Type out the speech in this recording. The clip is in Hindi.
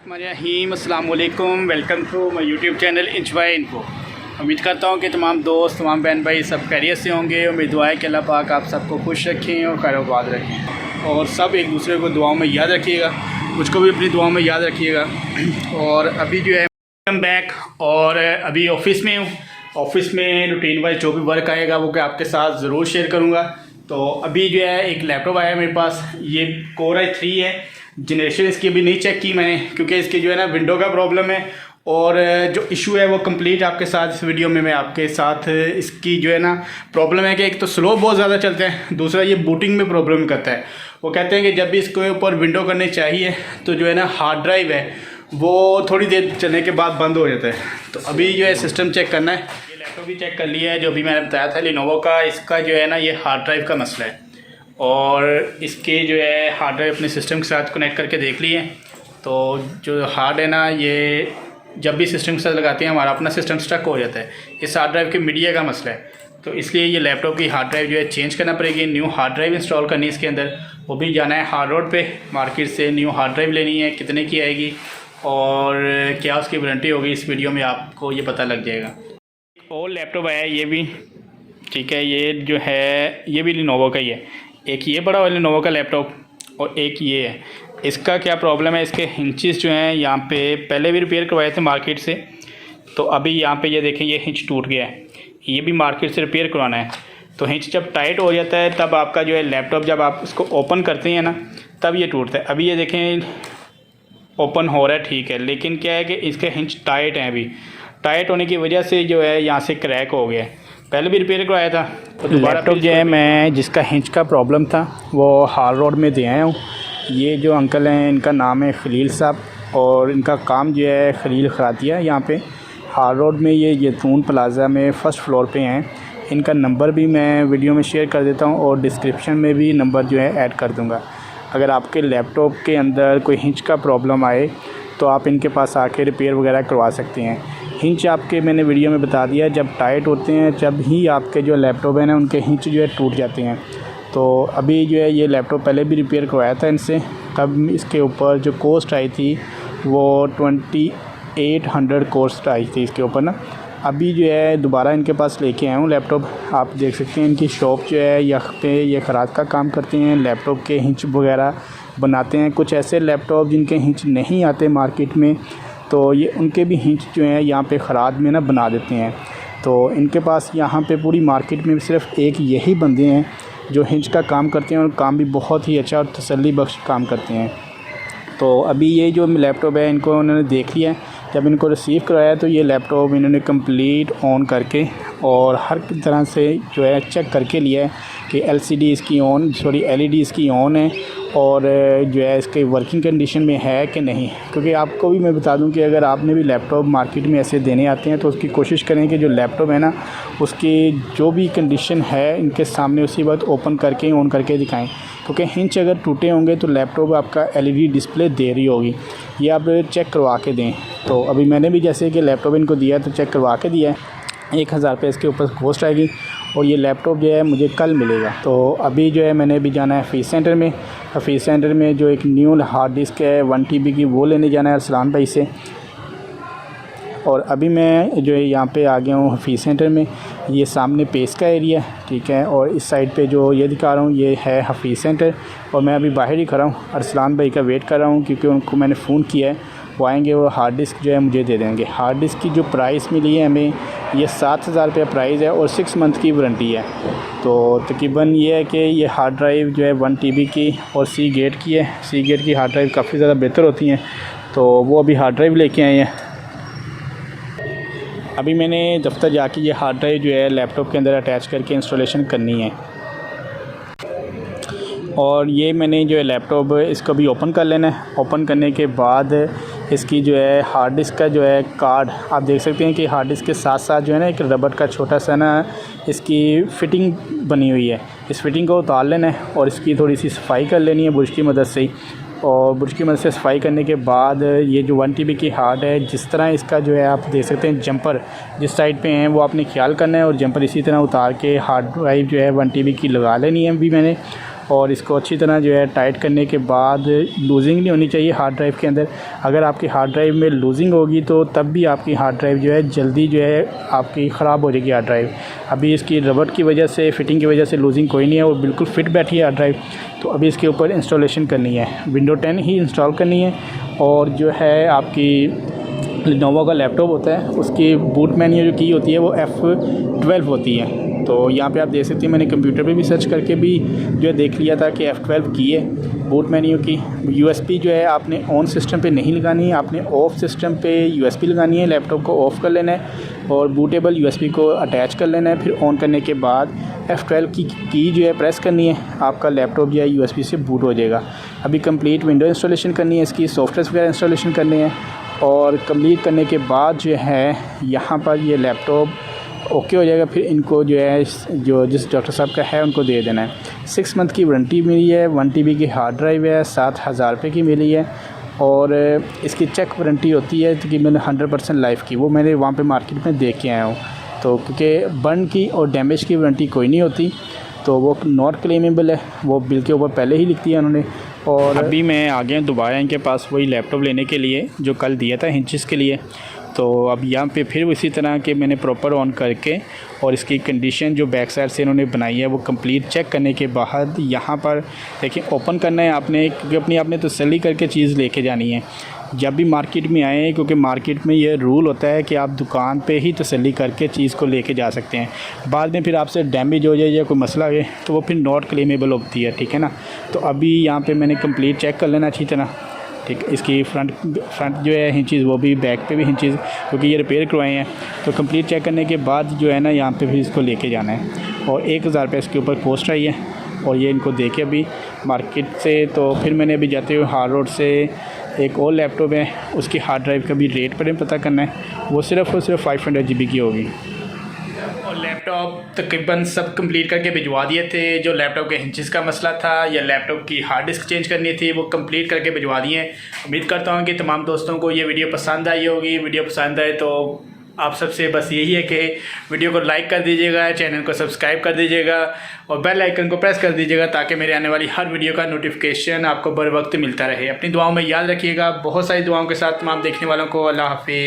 बिस्मिल्लाहिर्रहमानिर्रहीम, अस्सलाम वालेकुम। Welcome to my YouTube channel Enjoy Info. उम्मीद करता हूँ कि तमाम दोस्त, तमाम बहन भाई सब खैरियत से होंगे। उम्मीद दुआ है कि अल्लाह पाक आप सबको खुश रखें और खैर-ओ-आबाद रखें और सब एक दूसरे को दुआओं में याद रखिएगा। मुझको भी अपनी दुआओं में याद रखिएगा। और अभी जो है वेलकम बैक, और अभी ऑफ़िस में हूँ। ऑफ़िस में रूटीन वाइज जो भी वर्क आएगा वो आपके साथ ज़रूर शेयर करूँगा। तो अभी जो है एक लैपटॉप आया मेरे पास, ये Core i3 है। जनरेशन इसकी अभी नहीं चेक की मैंने, क्योंकि इसकी जो है ना विंडो का प्रॉब्लम है, और जो इशू है वो कंप्लीट आपके साथ इस वीडियो में मैं आपके साथ इसकी जो है ना प्रॉब्लम है कि एक तो स्लो बहुत ज़्यादा चलता है, दूसरा ये बूटिंग में प्रॉब्लम करता है। वो कहते हैं कि जब भी इसके ऊपर विंडो करनी चाहिए तो जो है ना हार्ड ड्राइव है वो थोड़ी देर चलने के बाद बंद हो जाता है। तो अभी जो है सिस्टम चेक करना है। ये लैपटॉप भी चेक कर लिया है जो अभी मैंने बताया था Lenovo का। इसका जो है ना ये हार्ड ड्राइव का मसला है, और इसके जो है हार्ड ड्राइव अपने सिस्टम के साथ कनेक्ट करके देख लिए। तो जो हार्ड है ना, ये जब भी सिस्टम के साथ लगाते हैं हमारा अपना सिस्टम स्टक हो जाता है। इस हार्ड ड्राइव के मीडिया का मसला है, तो इसलिए ये लैपटॉप की हार्ड ड्राइव जो है चेंज करना पड़ेगी। न्यू हार्ड ड्राइव इंस्टॉल करनी है इसके अंदर। वो भी जाना है हार्ड रोड पे मार्केट से न्यू हार्ड ड्राइव लेनी है, कितने की आएगी और क्या उसकी वारंटी होगी, इस वीडियो में आपको ये पता लग जाएगा। और लैपटॉप आया है ये भी, ठीक है। ये जो है ये भी Lenovo का ही है। एक ये बड़ा वाला Lenovo का लैपटॉप और एक ये है। इसका क्या प्रॉब्लम है, इसके हिंचेस जो हैं यहाँ पे पहले भी रिपेयर करवाए थे मार्केट से। तो अभी यहाँ पे ये देखें, ये हिंच टूट गया है। ये भी मार्केट से रिपेयर करवाना है। तो हिंच जब टाइट हो जाता है तब आपका जो है लैपटॉप, जब आप इसको ओपन करते हैं ना, तब ये टूटता है। अभी ये देखें ओपन हो रहा है, ठीक है, लेकिन क्या है कि इसके हिंच टाइट हैं। अभी टाइट होने की वजह से जो है यहाँ से क्रैक हो गया है। पहले भी रिपेयर करवाया था। तो लैपटॉप जो है मैं जिसका हिंच का प्रॉब्लम था वो हार्ड रोड में दे आया हूँ। ये जो अंकल हैं इनका नाम है खलील साहब, और इनका काम जो है खलील खरातिया, यहाँ पे हार्ड रोड में ये यतून प्लाज़ा में फ़र्स्ट फ्लोर पे हैं। इनका नंबर भी मैं वीडियो में शेयर कर देता हूँ और डिस्क्रिप्शन में भी नंबर जो है ऐड कर दूँगा। अगर आपके लैपटॉप के अंदर कोई हिंच का प्रॉब्लम आए तो आप इनके पास आके रिपेयर वगैरह करवा सकते हैं। हिंच आपके मैंने वीडियो में बता दिया, जब टाइट होते हैं जब ही आपके जो लैपटॉप है ना उनके हिंच जो है टूट जाते हैं। तो अभी जो है ये लैपटॉप पहले भी रिपेयर करवाया था इनसे, तब इसके ऊपर जो कॉस्ट आई थी वो 2800 कॉस्ट आई थी इसके ऊपर ना। अभी जो है दोबारा इनके पास लेके आया हूँ लैपटॉप। आप देख सकते हैं इनकी शॉप जो है यहाँ पे ये खराद का काम करते हैं, लैपटॉप के हिंच वगैरह बनाते हैं। कुछ ऐसे लैपटॉप जिनके हिंच नहीं आते मार्केट में, तो ये उनके भी हिंच जो है यहाँ पे खराद में ना बना देते हैं। तो इनके पास यहाँ पे पूरी मार्केट में सिर्फ एक यही बंदे हैं जो हिंच का काम करते हैं, और काम भी बहुत ही अच्छा और तसल्ली बख्श काम करते हैं। तो अभी ये जो लैपटॉप है इनको उन्होंने देख लिया है। जब इनको रिसीव कराया तो ये लैपटॉप इन्होंने कंप्लीट ऑन करके और हर तरह से जो है चेक करके लिया है कि एलसीडी इसकी ऑन, सॉरी एलईडी इसकी ऑन है, और जो है इसके वर्किंग कंडीशन में है कि नहीं। क्योंकि आपको भी मैं बता दूं कि अगर आपने भी लैपटॉप मार्केट में ऐसे देने आते हैं तो उसकी कोशिश करें कि जो लैपटॉप है ना उसकी जो भी कंडीशन है इनके सामने उसी वक्त ओपन करके ऑन करके दिखाएं। क्योंकि हिंच अगर टूटे होंगे तो लैपटॉप आपका एलईडी डिस्प्ले दे रही होगी, ये आप चेक करवा के दें। तो अभी मैंने भी जैसे कि लैपटॉप इनको दिया तो चेक करवा के दिया है। 1000 रुपये इसके ऊपर कॉस्ट आएगी, और ये लैपटॉप जो है मुझे कल मिलेगा। तो अभी जो है मैंने भी जाना है हफीज़ सेंटर में। हफीज़ सेंटर में जो एक न्यू हार्ड डिस्क है 1 TB की, वो लेने जाना है अरसलान भाई से। और अभी मैं जो है यहाँ पे आ गया हूँ हफीज़ सेंटर में। ये सामने पेस का एरिया, ठीक है, और इस साइड पे जो ये दिखा रहा हूँ ये है हफीज़ सेंटर। और मैं अभी बाहर ही खड़ा हूँ, अरसलान भाई का वेट कर रहा हूँ, क्योंकि उनको मैंने फ़ोन किया है, वो आएंगे, वो हार्ड डिस्क जो है मुझे दे देंगे। हार्ड डिस्क की जो प्राइस मिली है हमें, ये 7000 रुपये प्राइस है और 6 मंथ की वारंटी है। तो तकरीबन ये है कि ये हार्ड ड्राइव जो है 1 TB की और सी गेट की है। सी गेट की हार्ड ड्राइव काफ़ी ज़्यादा बेहतर होती हैं, तो वो अभी हार्ड ड्राइव लेके आए हैं। अभी मैंने दफ्तर जाके ये हार्ड ड्राइव जो है लैपटॉप के अंदर अटैच करके इंस्टॉलेशन करनी है। और ये मैंने जो है लैपटॉप इसको भी ओपन कर लेना है। ओपन करने के बाद इसकी जो है हार्ड डिस्क का जो है कार्ड आप देख सकते हैं कि हार्ड डिस्क के साथ साथ जो है ना एक रबड़ का छोटा सा ना इसकी फ़िटिंग बनी हुई है। इस फिटिंग को उतार लेना है और इसकी थोड़ी सी सफाई कर लेनी है बुरश की मदद से ही। और बुरश की मदद से सफाई करने के बाद ये जो 1 TB की हार्ड है, जिस तरह इसका जो है आप देख सकते हैं जंपर जिस साइड पे हैं वो आपने ख्याल करना है, और जंपर इसी तरह उतार के हार्ड ड्राइव जो है 1 TB की लगा लेनी है अभी मैंने। और इसको अच्छी तरह जो है टाइट करने के बाद लूजिंग नहीं होनी चाहिए हार्ड ड्राइव के अंदर। अगर आपकी हार्ड ड्राइव में लूजिंग होगी तो तब भी आपकी हार्ड ड्राइव जो है जल्दी जो है आपकी ख़राब हो जाएगी हार्ड ड्राइव। अभी इसकी रबड़ की वजह से, फिटिंग की वजह से लूजिंग कोई नहीं है, वो बिल्कुल फिट बैठी है हार्ड ड्राइव। तो अभी इसके ऊपर इंस्टॉलेशन करनी है, विंडो 10 ही इंस्टॉल करनी है। और जो है आपकी लिनोवो का लैपटॉप होता है, उसकी बूट मेन्यू जो की होती है वो F12 होती है। तो यहाँ पे आप देख सकते हैं, मैंने कंप्यूटर पे भी सर्च करके भी जो है देख लिया था कि F12 की है बूट मेन्यू की। USB जो है आपने ऑन सिस्टम पे नहीं लगानी है, आपने ऑफ सिस्टम पे USB लगानी है। लैपटॉप को ऑफ़ कर लेना है और बूटेबल USB को अटैच कर लेना है। फिर ऑन करने के बाद F12 की जो है प्रेस करनी है, आपका लैपटॉप जो है USB से बूट हो जाएगा। अभी कंप्लीट विंडो इंस्टॉलेशन करनी है, इसकी सॉफ्टवेयर वगैरह इंस्टॉलेशन करने हैं। और कंप्लीट करने के बाद जो है यहाँ पर ये लैपटॉप ओके हो जाएगा। फिर इनको जो है जो जिस डॉक्टर साहब का है उनको दे देना है। 6 मंथ की वारंटी मिली है, 1 TB की हार्ड ड्राइव है, 7,000 रुपये की मिली है। और इसकी चेक वारंटी होती है तकरीबन 100% लाइफ की, वो मैंने वहाँ पे मार्केट में देख के आया हूँ। तो क्योंकि बर्न की और डैमेज की वारंटी कोई नहीं होती, तो वो नॉट क्लेमेबल है, वो बिल के ऊपर पहले ही लिख दिया उन्होंने। और अभी मैं आ गया दोबारा इनके पास वही लैपटॉप लेने के लिए जो कल दिया था हिंचेस के लिए। तो अब यहाँ पे फिर उसी तरह के मैंने प्रॉपर ऑन करके और इसकी कंडीशन जो बैक साइड से इन्होंने बनाई है वो कंप्लीट चेक करने के बाद यहाँ पर देखिए ओपन करना है आपने, क्योंकि अपनी आपने तसल्ली करके चीज़ लेके जानी है जब भी मार्केट में आए, क्योंकि मार्केट में ये रूल होता है कि आप दुकान पे ही तसल्ली करके चीज़ को लेके जा सकते हैं। बाद में फिर आपसे डैमेज हो जाए या कोई मसला है तो वो फिर नॉट क्लेमेबल होती है, ठीक है ना। तो अभी यहाँ पे मैंने कंप्लीट चेक कर लेना अच्छी तरह, ठीक। इसकी फ्रंट जो है हिंचेस, वो भी बैक पे भी हिंचेस, क्योंकि ये रिपेयर करवाए हैं। तो कंप्लीट चेक करने के बाद जो है ना यहाँ पे फिर इसको लेके जाना है। और 1,000 रुपये इसके ऊपर पोस्ट आई है और ये इनको देके अभी मार्केट से। तो फिर मैंने अभी जाते हुए हार्ड रोड से एक और लैपटॉप है, उसकी हार्ड ड्राइव का भी रेट पर पता करना है, वो सिर्फ़ और सिर्फ 500 GB की होगी। और लैपटॉप तकरीबन सब कंप्लीट करके भिजवा दिए थे। जो लैपटॉप के हिंचेस का मसला था या लैपटॉप की हार्ड डिस्क चेंज करनी थी वो कंप्लीट करके भिजवा दिए। उम्मीद करता हूँ कि तमाम दोस्तों को ये वीडियो पसंद आई होगी। वीडियो पसंद आए तो आप सबसे बस यही है कि वीडियो को लाइक कर दीजिएगा, चैनल को सब्सक्राइब कर दीजिएगा और बेल आइकन को प्रेस कर दीजिएगा ताकि मेरे आने वाली हर वीडियो का नोटिफिकेशन आपको बर वक्त मिलता रहे। अपनी दुआओं में याद रखिएगा। बहुत सारी दुआओं के साथ तमाम देखने वालों को अल्लाह हाफिज़।